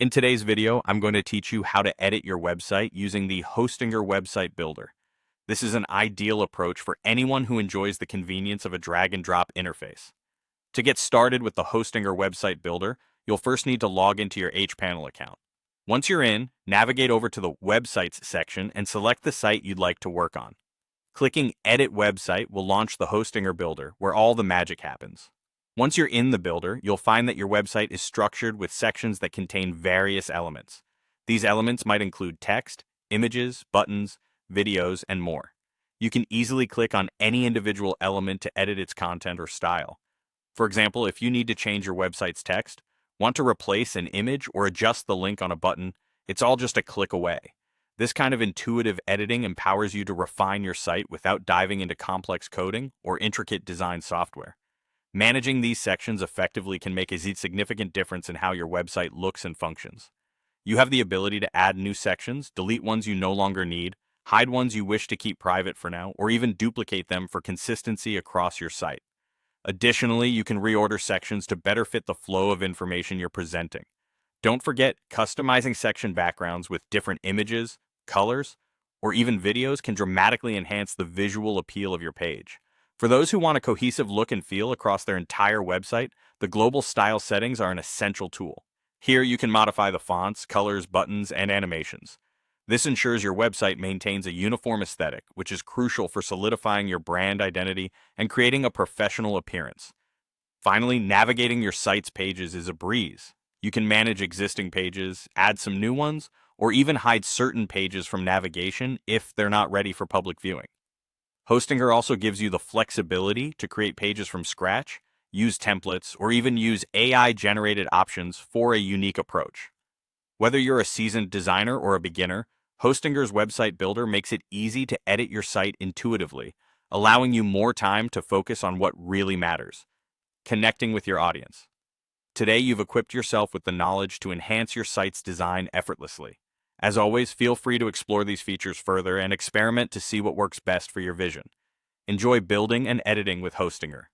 In today's video, I'm going to teach you how to edit your website using the Hostinger Website Builder. This is an ideal approach for anyone who enjoys the convenience of a drag and drop interface. To get started with the Hostinger Website Builder, you'll first need to log into your hPanel account. Once you're in, navigate over to the Websites section and select the site you'd like to work on. Clicking Edit Website will launch the Hostinger Builder, where all the magic happens. Once you're in the builder, you'll find that your website is structured with sections that contain various elements. These elements might include text, images, buttons, videos, and more. You can easily click on any individual element to edit its content or style. For example, if you need to change your website's text, want to replace an image, or adjust the link on a button, it's all just a click away. This kind of intuitive editing empowers you to refine your site without diving into complex coding or intricate design software. Managing these sections effectively can make a significant difference in how your website looks and functions. You have the ability to add new sections, delete ones you no longer need, hide ones you wish to keep private for now, or even duplicate them for consistency across your site. Additionally, you can reorder sections to better fit the flow of information you're presenting. Don't forget, customizing section backgrounds with different images, colors, or even videos can dramatically enhance the visual appeal of your page. For those who want a cohesive look and feel across their entire website, the global style settings are an essential tool. Here you can modify the fonts, colors, buttons, and animations. This ensures your website maintains a uniform aesthetic, which is crucial for solidifying your brand identity and creating a professional appearance. Finally, navigating your site's pages is a breeze. You can manage existing pages, add some new ones, or even hide certain pages from navigation if they're not ready for public viewing. Hostinger also gives you the flexibility to create pages from scratch, use templates, or even use AI-generated options for a unique approach. Whether you're a seasoned designer or a beginner, Hostinger's website builder makes it easy to edit your site intuitively, allowing you more time to focus on what really matters: connecting with your audience. Today, you've equipped yourself with the knowledge to enhance your site's design effortlessly. As always, feel free to explore these features further and experiment to see what works best for your vision. Enjoy building and editing with Hostinger.